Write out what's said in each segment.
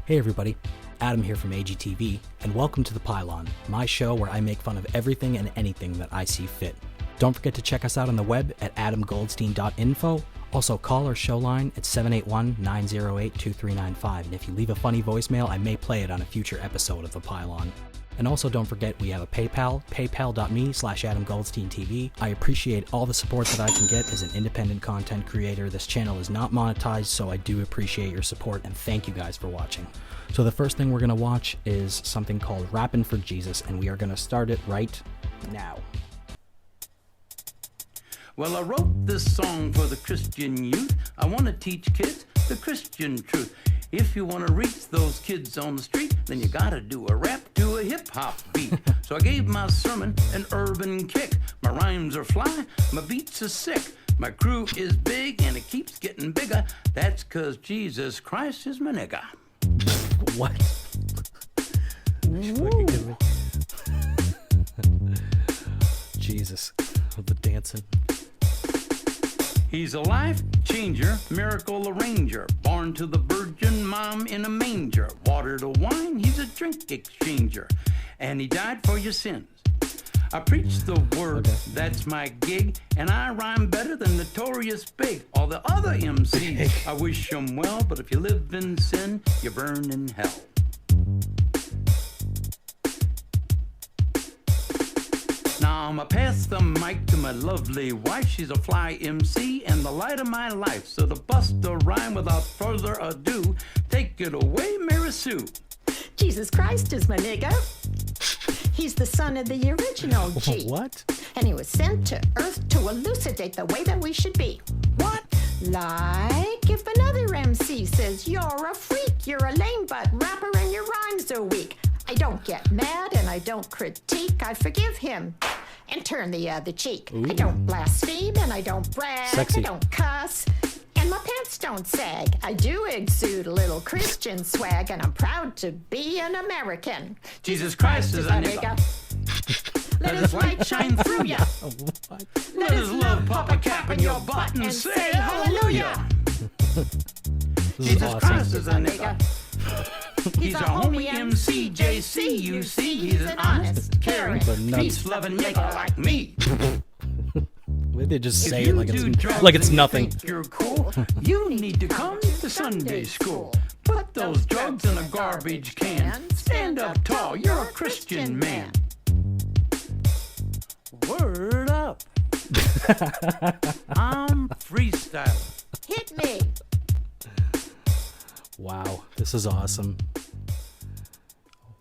Hey everybody, Adam here from AGTV, and welcome to The Pylon, my show where I make fun of everything and anything that I see fit. Don't forget to check us out on the web at adamgoldstein.info. Also call our show line at 781-908-2395, and if you leave a funny voicemail, I may play it on a future episode of The Pylon. And also don't forget we have a PayPal, paypal.me/AdamGoldsteinTV. I appreciate all the support that I can get as an independent content creator. This channel is not monetized, so I do appreciate your support, and thank you guys for watching. So the first thing we're going to watch is something called Rappin' for Jesus, and we are going to start it right now. Well, I wrote this song for the Christian youth. I want to teach kids the Christian truth. If you want to reach those kids on the street, then you gotta do a rap to a hip-hop beat. So I gave my sermon an urban kick. My rhymes are fly, my beats are sick. My crew is big and it keeps getting bigger. That's 'cause Jesus Christ is my nigga. What? Jesus, with the dancing. He's a life changer, miracle arranger, born to the virgin mom in a manger. Water to wine, he's a drink exchanger, and he died for your sins. I preach the word, that's my gig, and I rhyme better than Notorious Big. All the other MCs, I wish them well, but if you live in sin, you burn in hell. Now I'ma pass the mic to my lovely wife. She's a fly MC and the light of my life. So to bust a rhyme without further ado, take it away, Mary Sue. Jesus Christ is my nigga. He's the son of the original G. What? And he was sent to earth to elucidate the way that we should be. What? Like if another MC says you're a freak, you're a lame butt rapper and your rhymes are weak. I don't get mad and I don't critique. I forgive him and turn the other cheek. Ooh. I don't blaspheme and I don't brag. Sexy. I don't cuss and my pants don't sag. I do exude a little Christian swag and I'm proud to be an American. Jesus Christ is a nigga. Let his light shine through ya. Let his love pop a cap in your butt and say hallelujah. Jesus awesome. Christ is a nigga. He's a homie MC, JC, you see. He's an honest, caring, peace-loving nigga like me. They just say it like it's nothing. You're cool. You need to come to Sunday school. Put those drugs in a garbage can. Stand up tall. You're a Christian man. Word up. I'm freestyling. Hit me. Wow, this is awesome.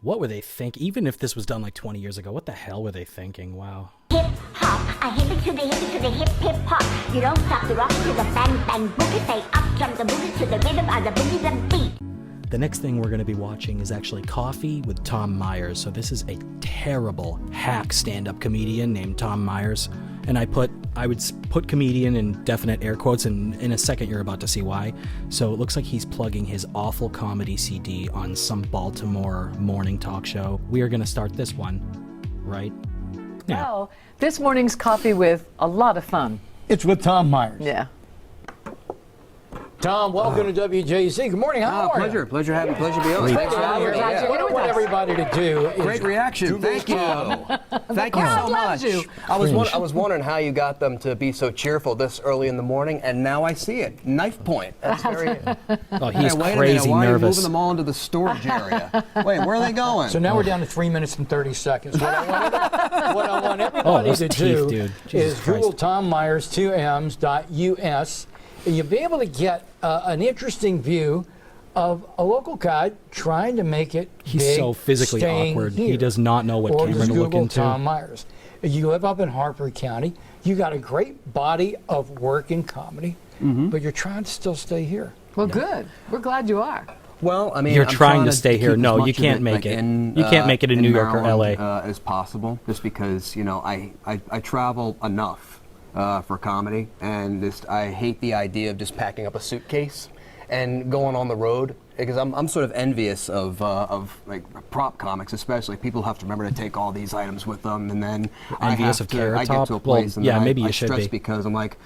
What were they thinking? Even if this was done like 20 years ago, what the hell were they thinking? Wow. Hip hop, I hip it to the hip hop. You don't stop the rock to the bang bang boogie. Say up jump the boogie to the rhythm of the boogie the beat. The next thing we're going to be watching is actually Coffee with Tom Myers. So this is a terrible hack stand-up comedian named Tom Myers. And I would put comedian in definite air quotes, and in a second you're about to see why. So it looks like he's plugging his awful comedy CD on some Baltimore morning talk show. We are going to start this one right now. Well, this morning's coffee with a lot of fun. It's with Tom Myers. Yeah. Tom, welcome to WJC. Good morning. How are you? Pleasure being on. Thanks for having me. What I want everybody to do is Great reaction. Thank you. Thank you so much. I was wondering how you got them to be so cheerful this early in the morning, and now I see it. Knife point. That's very. Oh, he's wait crazy a minute. Why nervous. are you moving them all into the storage area? Wait, where are they going? So now we're down to 3 minutes and 30 seconds. What I want everybody those to teeth, do dude. Jesus is Christ. Google Tom Myers 2ms.us, and you'll be able to get an interesting view of a local guy trying to make it He's big, so physically staying awkward. Here. He does not know what Or camera just to look Google into. Tom Myers. You live up in Harford County. You got a great body of work in comedy, but you're trying to still stay here. Well, good. We're glad you are. Well, I mean, You're I'm trying to stay here. keep No, as you much of can't make like, it. in, You can't make it in New York or Maryland, LA. As possible, just because I travel enough for comedy, and I hate the idea of just packing up a suitcase and going on the road because I'm sort of envious of like prop comics, especially. People have to remember to take all these items with them, and then Envious of Carrot I get Top? to a place Well, and then maybe I you should stress be. because I'm like,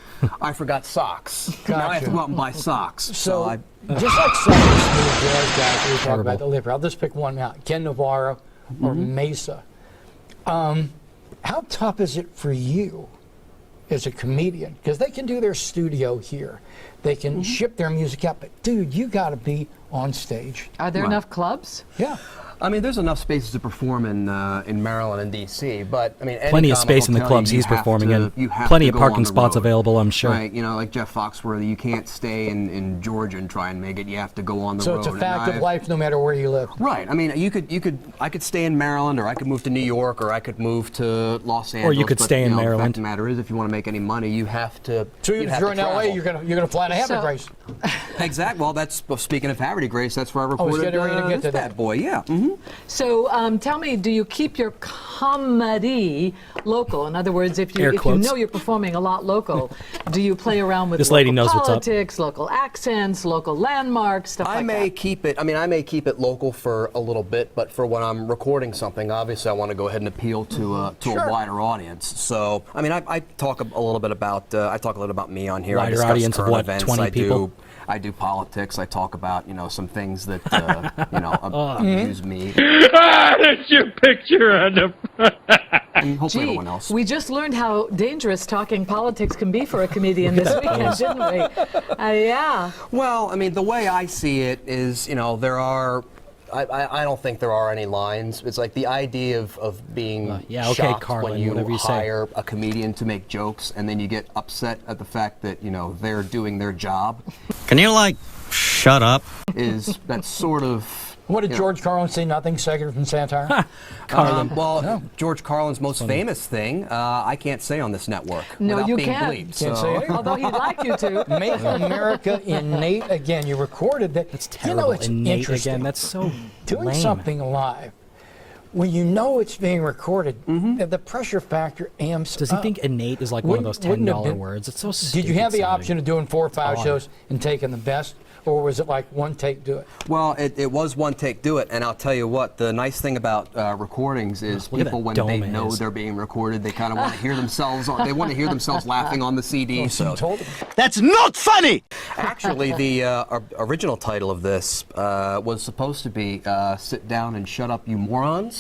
I forgot socks. Now I have to go out and buy socks. So, I, just like some of the smooth jazz guys we talk about the liver, I'll just pick one out, Ken Navarro or Mesa. How tough is it for you as a comedian? Because they can do their studio here. They can ship their music out, but dude, you got to be on stage. Are there enough clubs? Yeah. I mean, there's enough spaces to perform in Maryland and D.C., but I mean, any Plenty of comic space will in the tell clubs you he's have performing to- in. you have Plenty to of go parking on the spots road. available, I'm sure. Right, you know, like Jeff Foxworthy, you can't stay in Georgia and try and make it. You have to go on the So road. it's a and fact of I've- life no matter where you live. Right. I mean, I could stay in Maryland, or I could move to New York, or I could move to Los Angeles. Or you could but, stay in The fact Maryland. of the matter is, if you want to make any money, you have to. So you if have you're to in LA, travel. you're gonna fly to heaven, So- Grace. Exactly. Well, that's speaking of Haverty Grace. That's where I recorded. getting ready to get this to that. bad boy. Yeah. So tell me, do you keep your comedy local? In other words, if Air you quotes. know you're performing a lot local, do you play around with This local lady knows what's up. politics, local accents, local landmarks, stuff I like may that? keep it. I mean, I may keep it local for a little bit, but for when I'm recording something, obviously, I want to go ahead and appeal to a wider audience. So, I mean, I talk a little bit about. I talk a little about me on here. I Wider discuss audience of current what, events. 20 people? I do politics. I talk about some things that amuse me. That's your picture on the front. And hopefully, Gee, everyone else. we just learned how dangerous talking politics can be for a comedian this weekend, didn't we? Yeah. Well, I mean, the way I see it is, there are. I don't think there are any lines. It's like the idea of being yeah, okay, shocked Carlin, when you whatever you say. hire a comedian to make jokes, and then you get upset at the fact that they're doing their job. Can you, shut up? Is that sort of. What did George Carlin say? Nothing sacred from Santana? George Carlin's most famous thing, I can't say on this network No, without you being can't. bleeped. Can't say it. Although he'd like you to. Make America innate again. You recorded that. That's terrible. It's Innate interesting. again. That's so Doing lame. something live when you know it's being recorded, the pressure factor amps Does he up. think innate is like one of those Wouldn't have $10 been- words? It's so stupid. Did you have the sounding. option of doing 4 or 5 Odd. shows and taking the best, or was it like one take, do it? Well, it was one take, do it, and I'll tell you what. The nice thing about recordings is Look at people, that when dome they it know is. they're being recorded, they kind of want to hear themselves. They want to hear themselves laughing on the CD. So, Told him. That's not funny! actually, the original title of this was supposed to be "Sit Down and Shut Up, You Morons."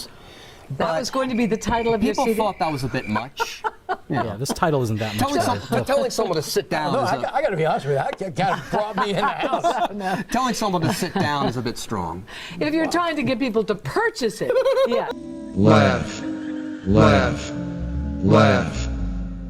That was going to be the title of your People CD. thought that was a bit much. Yeah, this title isn't that much. Telling someone to sit down. No, is I got to be honest with you. That kind of brought me in the house. telling someone to sit down is a bit strong. If you're trying to get people to purchase it, yeah. Laugh, laugh, laugh,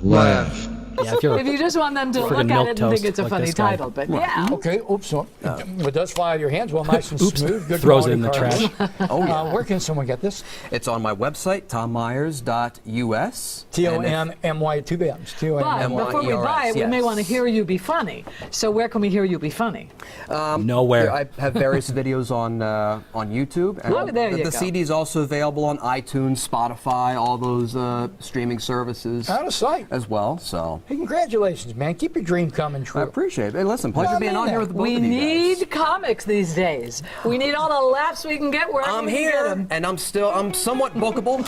laugh. Yeah, if you're If you just want them to Friggin' look at it and milquetoast think it's a like funny this guy. title, but yeah. Okay, oops. So, it does fly out of your hands. Well, nice and smooth. Good throws it quality in the cards. trash. Oh yeah. Where can someone get this? It's on my website, tommyers.us. T-O-M-M-Y, 2 B's. But T-O-M-M-Y. before we buy it, we may yes. want to hear you be funny. So where can we hear you be funny? nowhere. I have various videos on YouTube. And Oh, there you the go. CD is also available on iTunes, Spotify, all those streaming services Out of sight. as well. So Hey, congratulations, man. Keep your dream coming true. I appreciate it. Hey, listen, pleasure Well, I being mean on here that. with the both We of you guys. need comics these days. We need all the laughs we can get wherever I'm we can get here, 'em. and I'm somewhat bookable.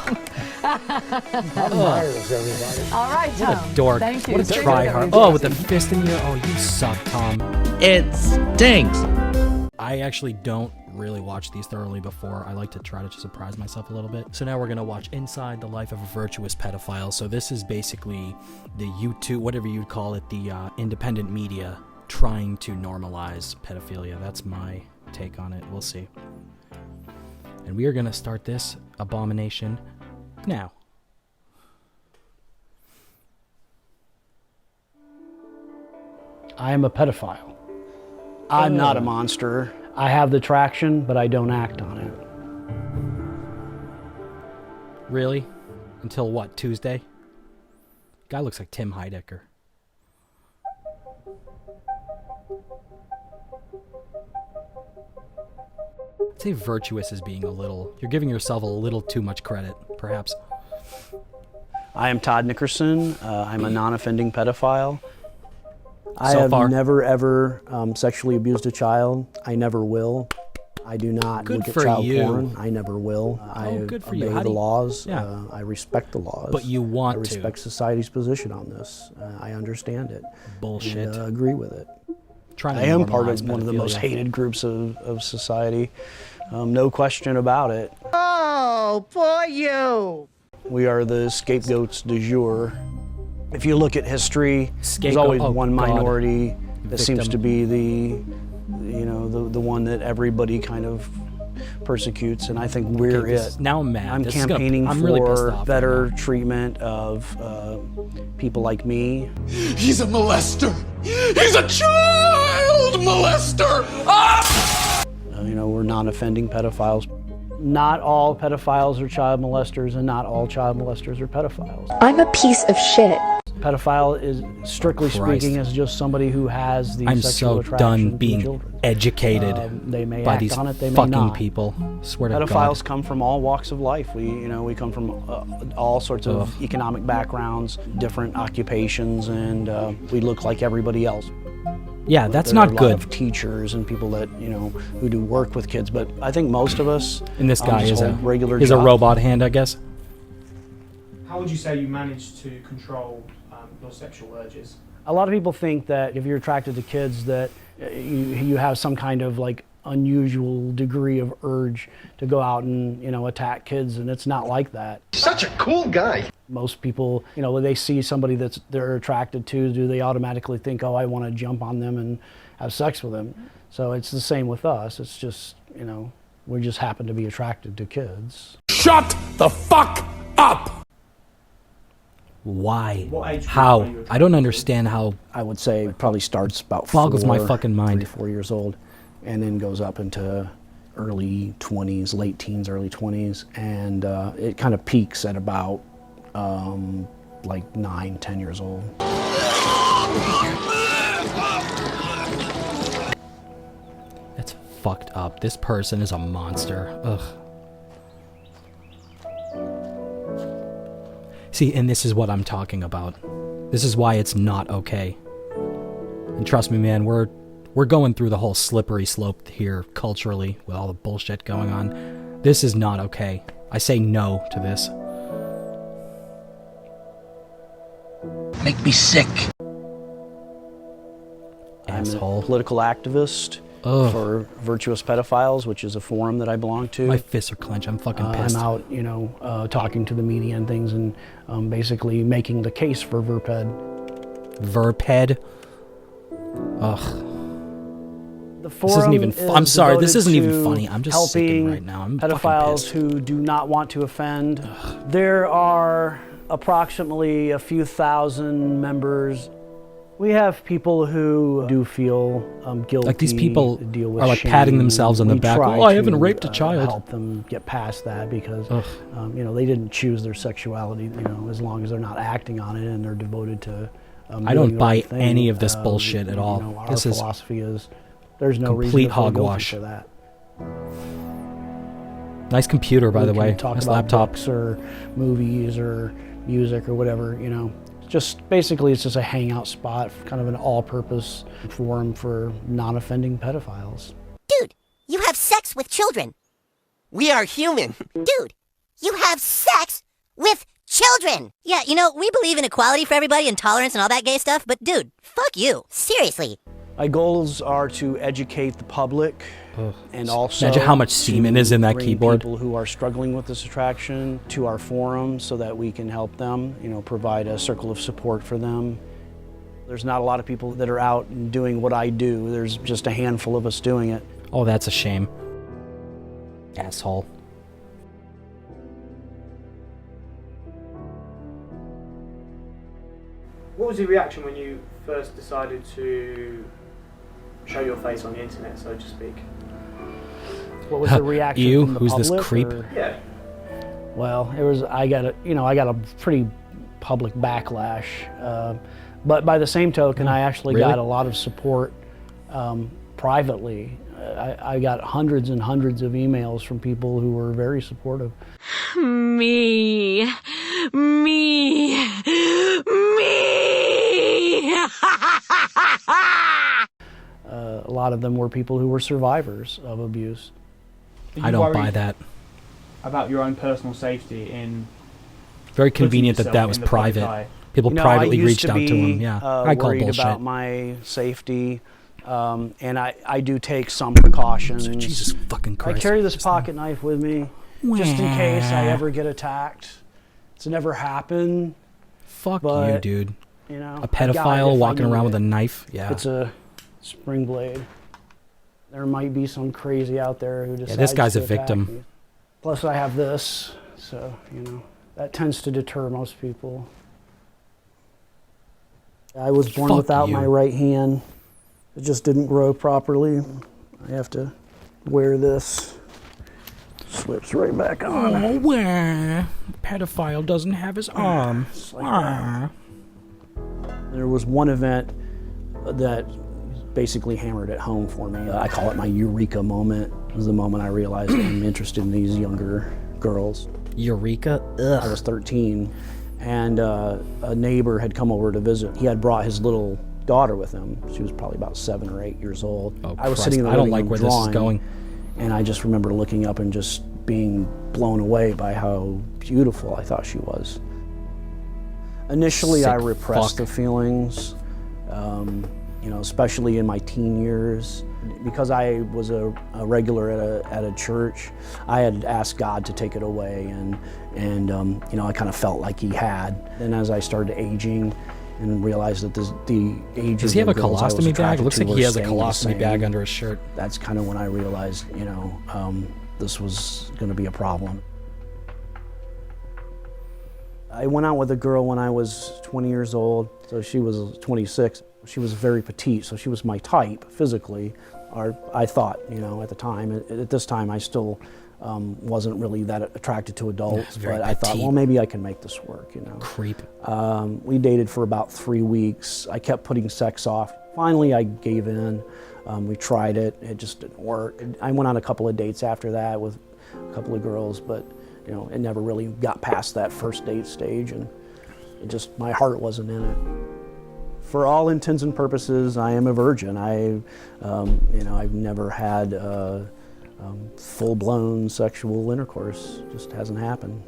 Myers, everybody. All right, Tom. Dork. Thank you. What a Thank you. tryhard. Oh, with the fist in your. Oh, you suck, Tom. It stinks! I actually don't really watch these thoroughly before. I like to try to surprise myself a little bit. So now we're going to watch Inside the Life of a Virtuous Pedophile. So this is basically the YouTube, whatever you'd call it, the independent media trying to normalize pedophilia. That's my take on it. We'll see. And we are going to start this abomination now. I am a pedophile. I'm not a monster. I have the traction, but I don't act on it. Really? Until what, Tuesday? Guy looks like Tim Heidecker. I'd say Virtuous is being a little... You're giving yourself a little too much credit, perhaps. I am Todd Nickerson. I'm a non-offending pedophile. I So have far. never, ever sexually abused a child. I never will. I do not Good look at for child you. porn. I never will. I good for obey you. How the do you- laws. Yeah. I respect the laws. But you want I to. respect society's position on this. I understand it. Bullshit. And, agree with it. Trying to I am part normalize of one of the most pedophilia. hated groups of society. No question about it. Oh, poor you. We are the scapegoats du jour. If you look at history, there's Scapegoat- always oh, one God. minority that seems Victim. to be the one that everybody kind of persecutes, and I think we're Okay, it. now I'm mad. I'm This is gonna- campaigning I'm really pissed for off better right now. treatment of people like me. He's a molester. He's a child molester. Ah! We're non-offending pedophiles. Not all pedophiles are child molesters, and not all child molesters are pedophiles. I'm a piece of shit. Pedophile is, strictly Christ. speaking, is just somebody who has the I'm sexual so attraction done to being children. educated They may by act these on it, they may fucking not. people. Swear to Pedophiles God. come from all walks of life. We come from all sorts of Ugh. economic backgrounds, different occupations, and we look like everybody else. Yeah, that's There are not a lot good. of teachers and people that who do work with kids, but I think most of us And this guy just is a hold regular is a jobs. robot hand, I guess. How would you say you managed to control your sexual urges? A lot of people think that if you're attracted to kids that you have some kind of like unusual degree of urge to go out and attack kids, and it's not like that. Such a cool guy. Most people, when they see somebody they're attracted to, do they automatically think, oh, I want to jump on them and have sex with them? So it's the same with us. It's just, we just happen to be attracted to kids. Shut the fuck up. Why? What age group How? are you attracted I don't understand how. I would say it probably starts about Boggles my fucking mind. 3, 4 years old, and then goes up into early 20s, late teens, early 20s, and it kind of peaks at about like 9, 10 years old. That's fucked up. This person is a monster. Ugh. See, and this is what I'm talking about. This is why it's not okay. And trust me, man, we're going through the whole slippery slope here culturally with all the bullshit going on. This is not okay. I say no to this. Make me sick. Asshole. I'm a political activist Ugh. for Virtuous Pedophiles, which is a forum that I belong to. My fists are clenched. I'm fucking pissed. I'm out, talking to the media and things, and basically making the case for Verped. Verped? Ugh. The This forum isn't even. is I'm sorry. This devoted isn't even to funny. I'm just sickened helping right now. I'm fucking pedophiles pissed. who do not want to offend. There are approximately a few thousand members. We have people who do feel guilty. Like these people deal with are like shame. patting themselves on the We back. try Oh, I haven't to, raped a child. Help them get past that because they didn't choose their sexuality. As long as they're not acting on it and they're devoted to. I don't doing the buy right thing, any of this bullshit at all. Our This is philosophy is there's no complete reason to feel guilty hogwash. for that. Nice computer, by We the can way. talk Nice about laptop. books or movies or music or whatever. Just basically, it's just a hangout spot, kind of an all-purpose forum for non-offending pedophiles. Dude, you have sex with children. We are human. Dude, you have sex with children. Yeah, we believe in equality for everybody and tolerance and all that gay stuff, but dude, fuck you. Seriously. My goals are to educate the public and also Imagine how much semen is in that bring keyboard. people who are struggling with this attraction to our forum so that we can help them, provide a circle of support for them. There's not a lot of people that are out and doing what I do. There's just a handful of us doing it. Oh, that's a shame. Asshole. What was your reaction when you first decided to show your face on the internet, so to speak? What was the reaction You? from the Who's this public, creep? or- Yeah. Well, I got a pretty public backlash, but by the same token, I actually Really? got a lot of support privately. I got hundreds and hundreds of emails from people who were very supportive. Me. A lot of them were people who were survivors of abuse. you I don't buy worried that. about your own personal safety in Very convenient that yourself that was in the public private. eye? People You know, privately I used reached to out to him. be, Yeah, I call worried bullshit. about my safety, and I do take some precautions. Jesus fucking Christ. I carry this pocket knife with me just in case I ever get attacked. It's never happened. Fuck but, you, dude. You know, A pedophile walking around with a knife. If Yeah. it's a spring blade. There might be some crazy out there who decides this guy's to a attack victim. me. Plus, I have this, so you know that tends to deter most people. I was born Fuck without you. my right hand. It just didn't grow properly. I have to wear this. Slips right back on. Oh, where? Pedophile doesn't have his arm. There was one event that basically hammered it home for me. I call it my eureka moment. It was the moment I realized I'm interested in these younger girls. Eureka? Ugh. I was 13, and a neighbor had come over to visit. He had brought his little daughter with him. She was probably about 7 or 8 years old. Oh, I was Christ. sitting in the I don't living like room where this is drawing, going. and I just remember looking up and just being blown away by how beautiful I thought she was. Initially, I Sick repressed fuck. the feelings, you know, especially in my teen years. Because I was a regular at a church, I had asked God to take it away, and you know, I kind of felt like He had. Then as I started aging and realized that the age Does of he have the a girls I was colostomy bag? attracted Looks to like he were has a staying the colostomy bag same. under his shirt. That's kind of when I realized, you know, this was going to be a problem. I went out with a girl when I was 20 years old, so she was 26. She was very petite, so she was my type physically, or I thought, you know, at the time. At this time, I still wasn't really that attracted to adults, very but I thought, petite. well, maybe I can make this work, you know. Creep. We dated for about 3 weeks. I kept putting sex off. Finally, I gave in. We tried it. It just didn't work. I went on a couple of dates after that with a couple of girls, but you know, it never really got past that first date stage, and it just, my heart wasn't in it. For all intents and purposes, I am a virgin. You know, I've never had full-blown sexual intercourse. It just hasn't happened.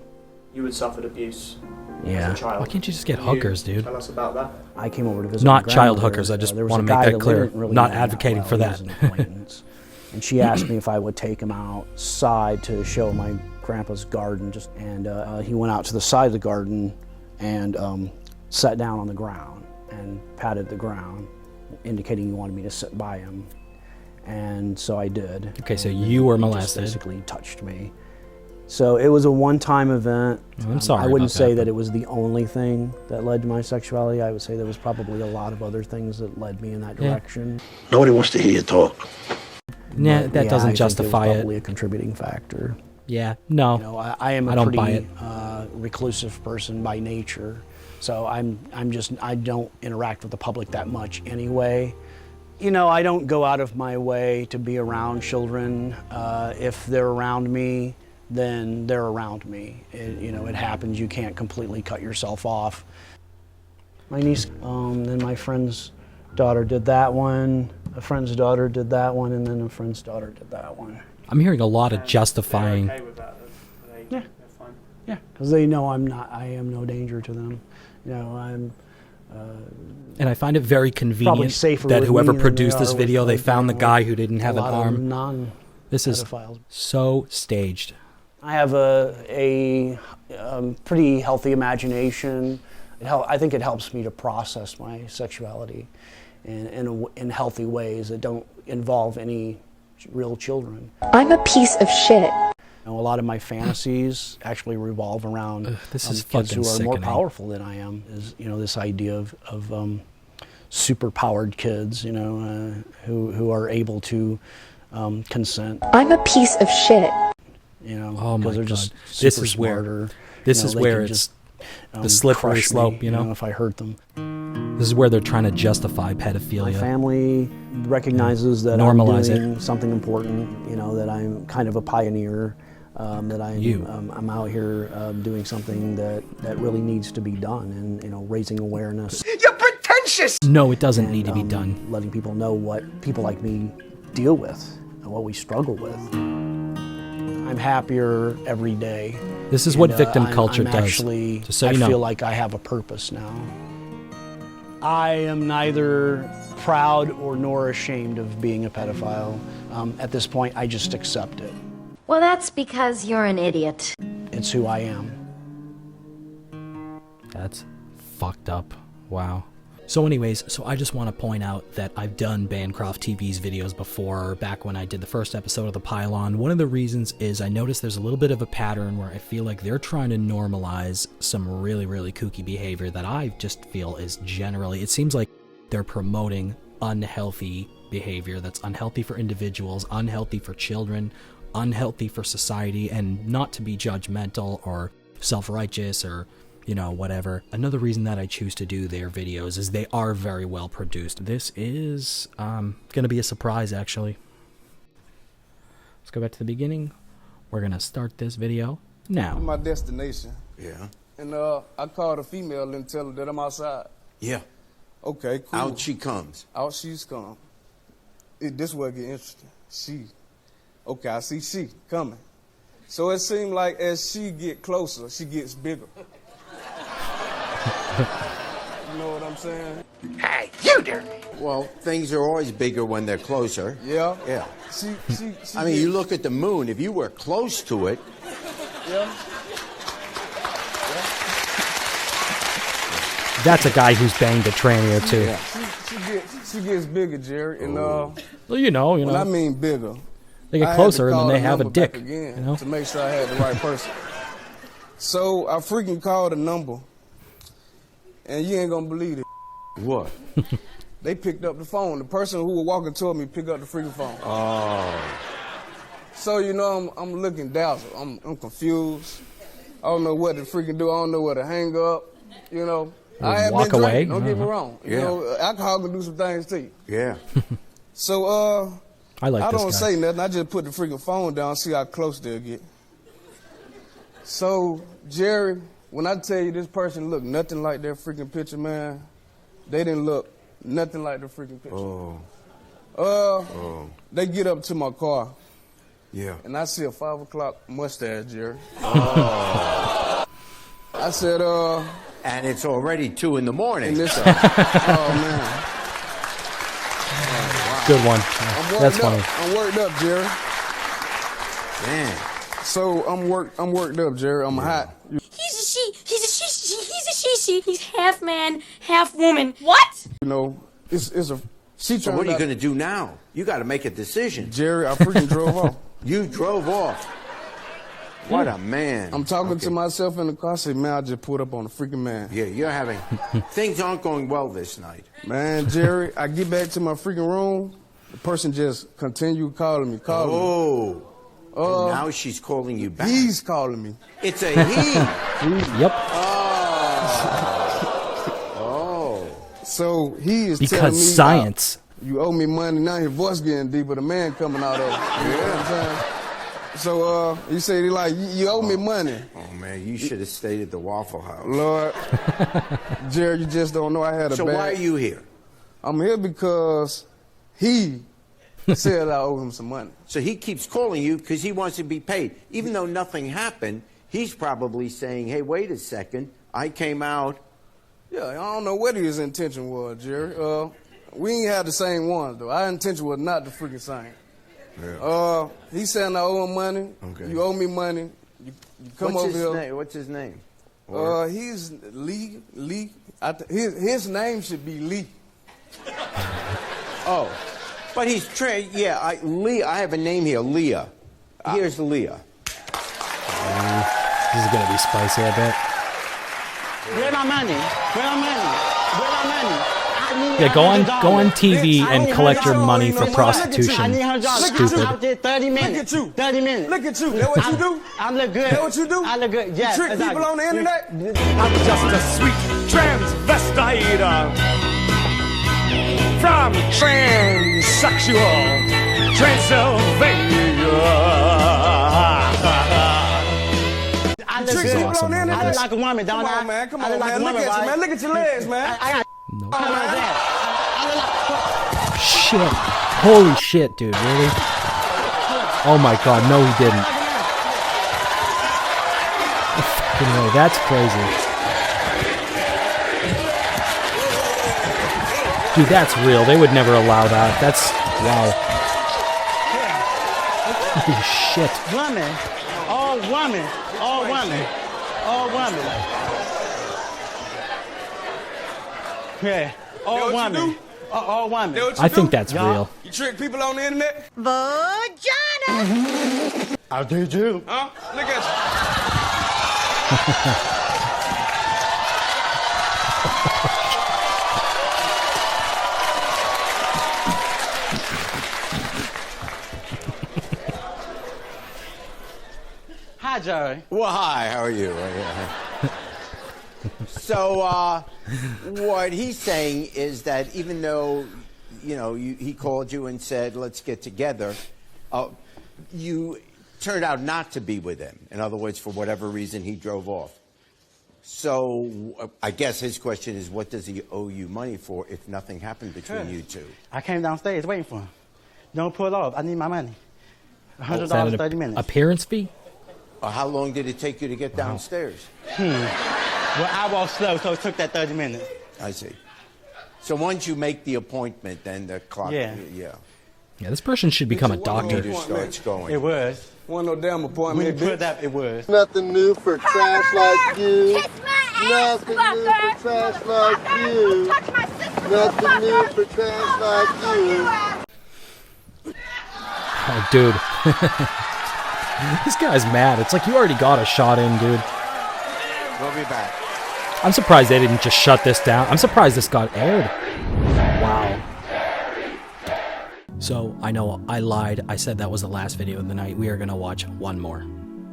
You had suffered abuse Yeah. as a child. Why can't you just get Can you hookers, dude? Tell us about that. I came over to visit Not my child grandmother. hookers, I just There was wanna a make guy that we clear. didn't really Not know that advocating well. for He that. was an acquaintance. And she asked me if I would take him outside to show my grandpa's garden. He went out to the side of the garden and sat down on the ground and patted the ground, indicating he wanted me to sit by him. And so I did. Okay, so And you were he just molested. basically touched me. So it was a one-time event. I'm sorry I wouldn't about say that, that it was the only thing that led to my sexuality. I would say there was probably a lot of other things that led me in that Yeah. direction. Nobody wants to hear you talk. Nah, But, that yeah, doesn't I think justify it. Was it. probably a contributing factor. Yeah, no. You know, I am a I don't pretty buy it. reclusive person by nature, so I don't interact with the public that much anyway. You know, I don't go out of my way to be around children. If they're around me, then they're around me. You know, it happens. You can't completely cut yourself off. My niece, then my friend's daughter did that one. A friend's daughter did that one, and then a friend's daughter did that one. I'm hearing a lot of justifying. They're okay with that? Yeah. They're fine? Yeah, because they know I am no danger to them. You know, I'm. And I find it very Probably convenient safer that with whoever me than produced they this are video, with, they like, found the you know, guy who didn't have a an lot of arm. This is pedophiles. so staged. I have a pretty healthy imagination. I think it helps me to process my sexuality in healthy ways that don't involve any real children. I'm a piece of shit. You know, a lot of my fantasies actually revolve around this is kids fucking who are sickening. more powerful than I am. Is, you know, this idea of super powered kids, you know, who are able to consent. I'm a piece of shit. You know, Oh my because they're God. just This super is where- smart, or, this you know, is they where can it's just, the slippery crush slope, me, you know? if I hurt them. This is where they're trying to justify My pedophilia. family recognizes that Normalize I'm it. doing something important, you know, that I'm kind of a pioneer, that I'm out here doing something that really needs to be done, and, you know, raising awareness. You're pretentious! No, it doesn't need to be done. Letting people know what people like me deal with and what we struggle with. I'm happier every day. This is what victim I'm culture does. Actually, just so I you know. feel like I have a purpose now. I am neither proud or nor ashamed of being a pedophile. At this point, I just accept it. Well, that's because you're an idiot. It's who I am. That's fucked up. Wow. So anyways, so I just want to point out that I've done Bancroft TV's videos before, back when I did the first episode of The Pylon. One of the reasons is I noticed there's a little bit of a pattern where I feel like they're trying to normalize some really, really kooky behavior that I just feel is generally, it seems like they're promoting unhealthy behavior that's unhealthy for individuals, unhealthy for children, unhealthy for society, and not to be judgmental or self-righteous or whatever. Another reason that I choose to do their videos is they are very well produced. This is gonna be a surprise, actually. Let's go back to the beginning. We're gonna start this video now. My destination. Yeah. And I called a female and tell her that I'm outside. Yeah. Okay, cool. Out she comes. Out she's come. This will get interesting. She. Okay, I see she coming. So it seemed like as she get closer, she gets bigger. You know what I'm saying? Hey, you dirty! Well, things are always bigger when they're closer. Yeah? Yeah. She I mean, you look at the moon. If you were close to it... Yeah. That's a guy who's banged a tranny or two. Yeah. She gets bigger, Jerry. And well, you know. When I mean bigger, they get closer and then they have a dick. Again, to make sure I had the right person. So I freaking called a number, and you ain't gonna believe it. What? They picked up the phone. The person who was walking toward me picked up the freaking phone. Oh. So I'm looking dazzled. I'm confused. I don't know what to freaking do. I don't know where to hang up. I have walk been away. Drinking, don't get me wrong. Yeah. Alcohol can do some things to you. Yeah. So I don't say nothing. I just put the freaking phone down, see how close they'll get. So, Jerry, when I tell you this person looked nothing like their freaking picture, man, they didn't look nothing like the freaking picture. Oh. They get up to my car. Yeah. And I see a 5 o'clock mustache, Jerry. Oh. I said, And it's already 2 in the morning. Oh, man. Good one. That's funny. I'm worked up, Jerry. Man. So I'm worked up, Jerry. I'm hot. He's a she. He's a she. He's half man, half woman. What? It's a. She So what are you going to do now? You got to make a decision. Jerry, I freaking drove off. You drove off. What a man. I'm talking to myself in the car. I said, man, I just pulled up on a freaking man. Yeah, you're having... Things aren't going well this night. Man, Jerry, I get back to my freaking room. The person just continued calling me. Oh. And now she's calling you back. He's calling me. It's a he. Yep. Oh. So he is because telling me science. You owe me money. Now his voice getting deeper. The man coming out of it. You know what I'm saying? So he said, you owe me money. Oh, man, you should have stayed at the Waffle House. Lord. Jerry, you just don't know I had a So bad... why are you here? I'm here because he said I owe him some money. So he keeps calling you because he wants to be paid. Even though nothing happened, he's probably saying, hey, wait a second, I came out. Yeah, I don't know what his intention was, Jerry. We ain't had the same ones, though. Our intention was not the freaking same. Yeah. He saying I owe him money. Okay. You owe me money. You come over here. What's his name? He's Lee. His name should be Lee. Oh, but he's Lee. I have a name here, Leah. Here's Leah. This is gonna be spicy, I bet. Where my money? Where my money? Where my money? Yeah, go on TV and collect your money for prostitution. Stupid. 30 minutes. Look at you. 30 minutes. Look at you. That what you do? I look good. That what you do? I look good. Yes. You trick people on the internet? I'm just a sweet transvestite from transsexual Transylvania. I look good. Awesome, I look like a woman, don't I? Come on, man. Come on, like man. Look at you, man. Look at your legs, man. I got Shit. Holy shit, dude. Really? Oh my god, no he didn't. fucking way. That's crazy. Dude, that's real. They would never allow that. That's, wow. Holy shit. Woman. All woman. All woman. All woman. Yeah. All woman. All woman. I think that's real. You trick people on the internet? Vagina. I do too. Huh? Look at Hi, Jerry. Well, hi. How are you? So, what he's saying is that even though, he called you and said, let's get together, you turned out not to be with him. In other words, for whatever reason, he drove off. So, I guess his question is, what does he owe you money for if nothing happened between you two? I came downstairs waiting for him. Don't pull off. I need my money. $100, Is that an 30 minutes. appearance fee? How long did it take you to get downstairs? Well, I walked slow, so it took that 30 minutes. I see. So once you make the appointment, then the clock... Yeah. Yeah, this person should become a doctor. Meter starts going. It was. One no damn appointment. When you put that, it was. Nothing new for trash like you. Nothing new for trash like you. Nothing new for trash like you. Oh, dude. This guy's mad. It's like you already got a shot in, dude. We'll be back. I'm surprised they didn't just shut this down. I'm surprised this got aired. Wow. So, I know I lied. I said that was the last video of the night. We are going to watch one more.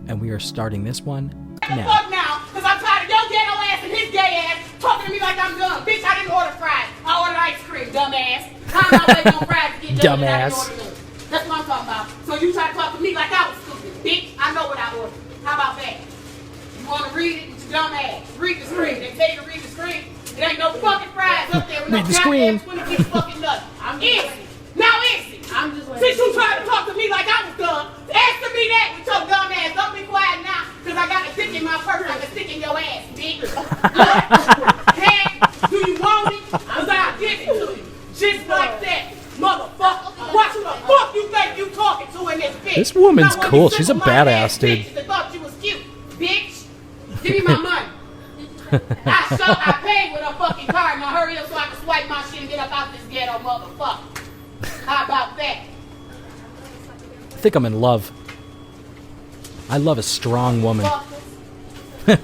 And we are starting this one now. Fuck now, because I'm tired of your ghetto ass and his gay ass talking to me like I'm dumb. Bitch, I didn't order fries. I ordered ice cream, dumbass. I'm not waiting on fries to get done. Dumbass. That's what I'm talking about. So you try to talk to me like I was stupid. Bitch, I know what I ordered. How about that? You want to read it? It's your dumb ass. Read the screen. They tell you to read the screen. It ain't no fucking fries up there with Read no the screen. goddamn 20 piece fucking nuts. I'm easy. Now easy. I'm just waiting. Since you tried to talk to me like I was dumb, answer me that with your dumb ass. Don't be quiet now, because I got a stick in my purse. I can stick in your ass, bitch. Look, hey, do you want it? Because I'll give it to you. Just like that. Motherfucker, watch who the fuck you think you talking to in this bitch. This woman's cool. She's a badass, dude. That thought you was cute, bitch. Give me my money. I paid with a fucking card. Now hurry up so I can swipe my shit and get up out this ghetto, motherfucker. How about that? I think I'm in love. I love a strong woman. No, it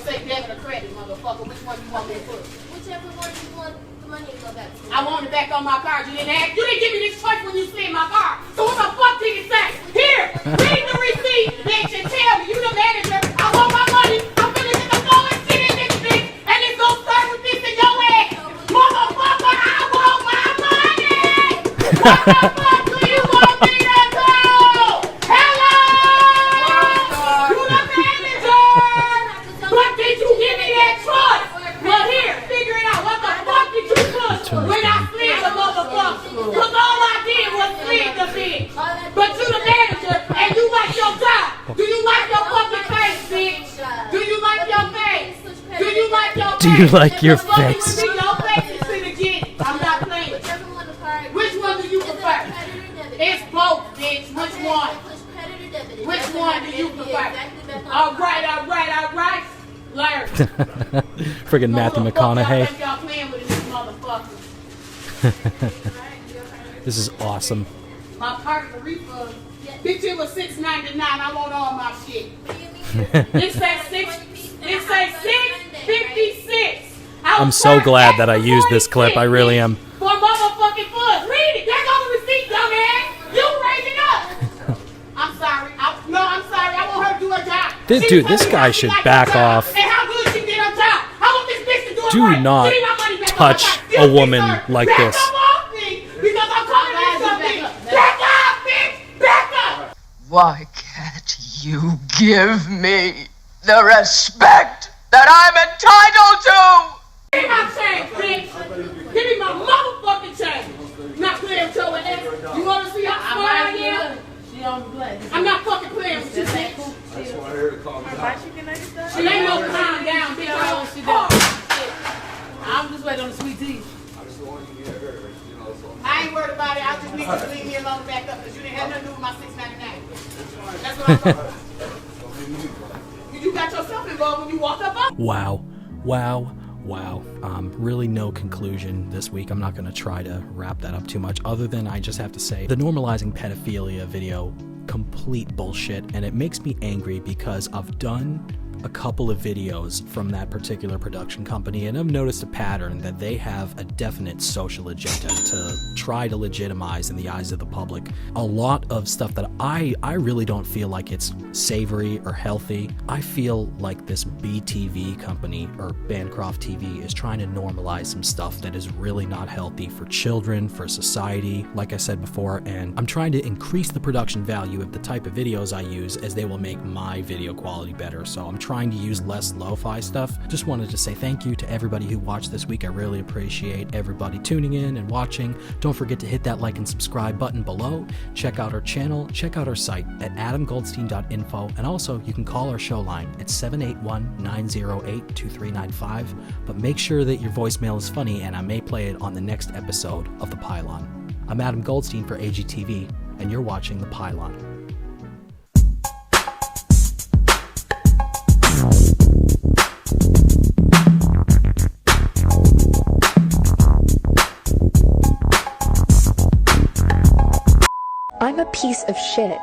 say debit or credit, motherfucker. Which one you want me to put? Whichever one you want the money to go back to. I want it back on my card. You didn't ask. You didn't give me this choice when you slid my card. So what the fuck did you say? Here, read the receipt, bitch, and tell me. You the manager. I want my money. I'm finna get the floor and sit in this bitch, and it's gonna start with this in your ass. Motherfucker, I want my money. What the fuck do you want me to do? Hello? You the manager. But did you give me that choice? Well, here, figure it out. What the fuck did you push when I slid the motherfucker? Because all I did was slid the bitch. But you the manager, and you like your job. Do you like your fucking face, bitch? Do you like your face? Do you like your face? Do you like your face? Your face is finna get it. I'm not playing. Which one do you prefer? It's both, bitch. Which one? Which one do you prefer? All right. Learn. Friggin' Matthew McConaughey. Y'all playing with this motherfucker. This is awesome. My card for refund. Bitch, it was $6.99. I want all my shit. It says $6.56. I'm so glad that I used this clip. I really am. For motherfucking fun. Read it. That's on the receipt, dumbass. You raise it up. I'm sorry. I'm sorry. I want her to do her job. Dude, this guy should back off. And how good she did her job. I want this bitch to do it Do right. not Give me my money back touch on my a card. woman like Back this. up off me, because I'm calling you something. Back up, bitch. Back up. Why can't you give me the respect that I'm entitled to? Give me my change, bitch. Give me my motherfucking change. Not playing with your ass. You want to see how smart I am? I'm not fucking playing with you, bitch. just want her to calm down. She ain't no calm down, bitch. I'm just waiting on the sweet tea. I just want you to get her. You know, so I ain't worried about it. I just need you to leave me alone and back up because you didn't have nothing to do with my $6.99. That's what I'm talking about. You got yourself involved when you walked up on. Wow. Really no conclusion this week. I'm not going to try to wrap that up too much, other than I just have to say the normalizing pedophilia video, complete bullshit, and it makes me angry because I've done a couple of videos from that particular production company, and I've noticed a pattern that they have a definite social agenda to try to legitimize in the eyes of the public a lot of stuff that I really don't feel like it's savory or healthy. I feel like this BTV company, or Bancroft TV, is trying to normalize some stuff that is really not healthy for children, for society, like I said before, and I'm trying to increase the production value of the type of videos I use, as they will make my video quality better. So I'm trying to use less lo-fi stuff. Just wanted to say thank you to everybody who watched this week. I really appreciate everybody tuning in and watching. Don't forget to hit that like and subscribe button below. Check out our channel, check out our site at adamgoldstein.info, and also you can call our show line at 781-908-2395, but make sure that your voicemail is funny and I may play it on the next episode of The Pylon. I'm Adam Goldstein for AGTV, and you're watching The Pylon. I'm a piece of shit.